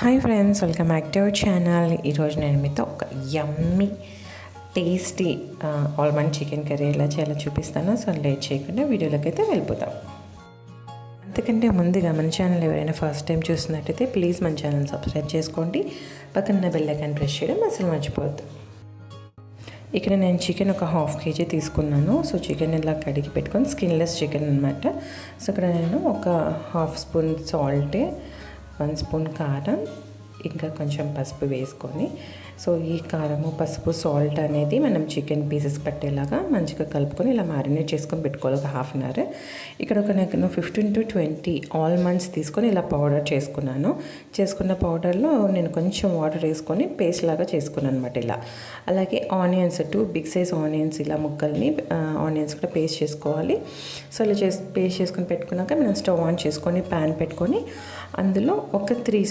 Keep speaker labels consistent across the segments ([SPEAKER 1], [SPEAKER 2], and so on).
[SPEAKER 1] Hi friends, welcome back to our channel. ఈరోజు నేను మీతో ఒక yummy tasty almond chicken curry ఎలా చేయాలో చూపిస్తాను. సో లేట్ చేయకుండా వీడియోలోకి అయితే వెళ్ళిపోతాం. అంతకంటే ముందుగా మన ఛానల్ ఎవరైనా ఫస్ట్ టైం చూస్తున్నట్టయితే ప్లీజ్ మన ఛానల్ సబ్స్క్రైబ్ చేసుకోండి. పక్కన బెల్ ఐకాన్ ప్రెస్ చేయడం అసలు మర్చిపోవద్దు. ఇక్కడ నేను చికెన్ ఒక 1/2 kg తీసుకున్నాను. సో చికెన్ ఇలా కడిగి పెట్టుకొని స్కిన్లెస్ చికెన్ అనమాట. సో ఇక్కడ నేను ఒక 1/2 స్పూన్ సాల్ట్, 1 స్పూన్ కారం, ఇంకా కొంచెం పసుపు వేసుకొని, సో ఈ కారము పసుపు సాల్ట్ అనేది మనం చికెన్ పీసెస్ పట్టేలాగా మంచిగా కలుపుకొని ఇలా మ్యారినేట్ చేసుకొని పెట్టుకోవాలి ఒక 1/2 అవర్. ఇక్కడ ఒక నేను 15 to 20 ఆల్మండ్స్ తీసుకొని ఇలా పౌడర్ చేసుకున్నాను. చేసుకున్న పౌడర్లో నేను కొంచెం వాటర్ వేసుకొని పేస్ట్ లాగా చేసుకున్నాను అనమాట ఇలా. అలాగే ఆనియన్స్ 2 బిగ్ సైజ్ ఆనియన్స్ ఇలా ముక్కల్ని ఆనియన్స్ కూడా పేస్ట్ చేసుకోవాలి. సో ఇలా పేస్ట్ చేసుకొని పెట్టుకున్నాక మనం స్టవ్ ఆన్ చేసుకొని ప్యాన్ పెట్టుకొని అందులో ఒక 3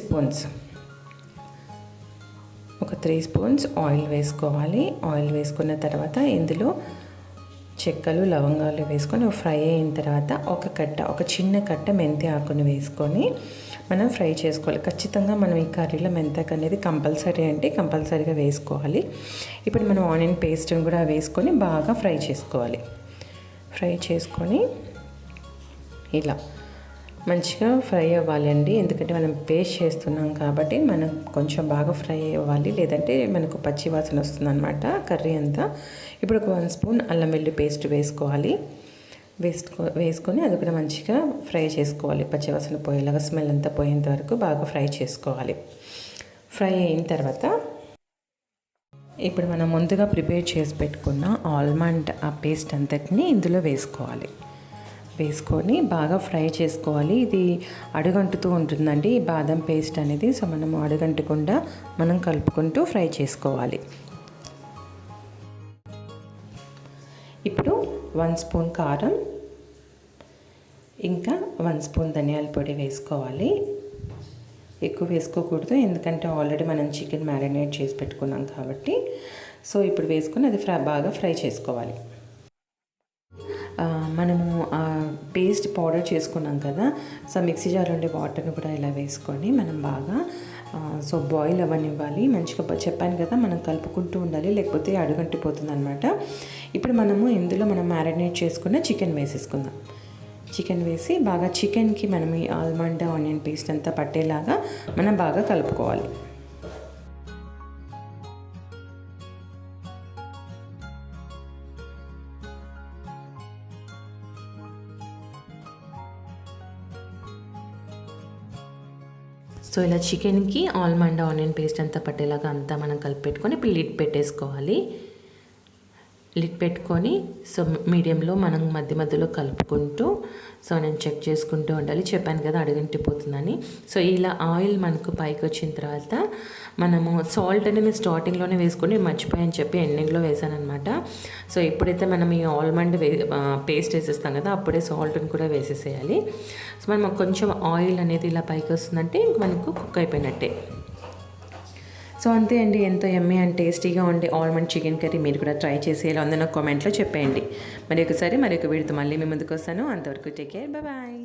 [SPEAKER 1] స్పూన్స్ ఆయిల్ వేసుకోవాలి. ఆయిల్ వేసుకున్న తర్వాత ఇందులో చెక్కలు లవంగాలు వేసుకొని ఫ్రై అయిన తర్వాత ఒక చిన్న కట్ట మెంతి ఆకుని వేసుకొని మనం ఫ్రై చేసుకోవాలి. ఖచ్చితంగా మనం ఈ కర్రీలో మెంతాకు అనేది కంపల్సరీగా వేసుకోవాలి. ఇప్పుడు మనం ఆనియన్ పేస్ట్ని కూడా వేసుకొని బాగా ఫ్రై చేసుకోవాలి. ఫ్రై చేసుకొని ఇలా మంచిగా ఫ్రై అవ్వాలండి. ఎందుకంటే మనం పేస్ట్ చేస్తున్నాం కాబట్టి మనం కొంచెం బాగా ఫ్రై అవ్వాలి, లేదంటే మనకు పచ్చి వాసన వస్తుందన్నమాట కర్రీ అంతా. ఇప్పుడు ఒక 1 స్పూన్ అల్లం వెల్లుల్లి పేస్ట్ వేసుకోవాలి. వేసుకొని అది కూడా మంచిగా ఫ్రై చేసుకోవాలి. పచ్చి వాసన పోయేలాగా స్మెల్ అంతా పోయేంత వరకు బాగా ఫ్రై చేసుకోవాలి. ఫ్రై అయిన తర్వాత ఇప్పుడు మనం ముందుగా ప్రిపేర్ చేసి పెట్టుకున్న ఆల్మండ్ ఆ పేస్ట్ అంతటిని ఇందులో వేసుకొని బాగా ఫ్రై చేసుకోవాలి. ఇది అడుగంటుతూ ఉంటుందండి ఈ బాదం పేస్ట్ అనేది. సో మనం అడుగంటకుండా మనం కలుపుకుంటూ ఫ్రై చేసుకోవాలి. ఇప్పుడు 1 స్పూన్ కారం, ఇంకా 1 స్పూన్ ధనియాల పొడి వేసుకోవాలి. ఎక్కువ వేసుకోకూడదు, ఎందుకంటే ఆల్రెడీ మనం చికెన్ మ్యారినేట్ చేసి పెట్టుకున్నాం కాబట్టి. సో ఇప్పుడు వేసుకొని అది బాగా ఫ్రై చేసుకోవాలి. మనము పేస్ట్ పౌడర్ చేసుకున్నాం కదా, సో మిక్సీ జార్ ఉండే వాటర్ని కూడా ఇలా వేసుకొని మనం బాగా బాయిల్ అవ్వనివ్వాలి. మంచిగా చెప్పాను కదా, మనం కలుపుకుంటూ ఉండాలి, లేకపోతే అడుగంటిపోతుంది అనమాట. ఇప్పుడు ఇందులో మనం మ్యారినేట్ చేసుకున్న చికెన్ వేసేసుకుందాం. చికెన్ వేసి బాగా చికెన్కి మనం ఈ ఆల్మండ్ ఆనియన్ పేస్ట్ అంతా పట్టేలాగా మనం బాగా కలుపుకోవాలి. సో ఇలా చికెన్కి ఆల్మండ్ ఆనియన్ పేస్ట్ అంతా పట్టేలాగా అంతా మనం కలిపి పెట్టుకొని ఇప్పుడు లిడ్ పెట్టేసుకోవాలి. లిడ్ పెట్టుకొని సో మీడియంలో మనం మధ్యలో కలుపుకుంటూ సో నేను చెక్ చేసుకుంటూ ఉండాలి. చెప్పాను కదా అడుగంటిపోతుందని. సో ఇలా ఆయిల్ మనకు పైకి వచ్చిన తర్వాత మనము సాల్ట్ అనేది నేను స్టార్టింగ్లోనే వేసుకొని మర్చిపోయాని చెప్పి ఎండింగ్లో వేసాను అనమాట. సో ఎప్పుడైతే మనం ఈ ఆల్మండ్ పేస్ట్ వేసేస్తాం కదా, అప్పుడే సాల్ట్ని కూడా వేసేసేయాలి. సో మనం కొంచెం ఆయిల్ అనేది ఇలా పైకి వస్తుందంటే మనకు కుక్ అయిపోయినట్టే. సో అంతే అండి, ఎంతో యమ్మీ అండ్ టేస్టీగా ఉండే ఆల్మండ్ చికెన్ కర్రీ మీరు కూడా ట్రై చేసి ఎలా ఉందో నాకు కామెంట్లో చెప్పేయండి. మరి ఒక వీడియోతో మళ్ళీ మీ ముందుకు వస్తాను. అంతవరకు టేక్ కేర్, బాయ్.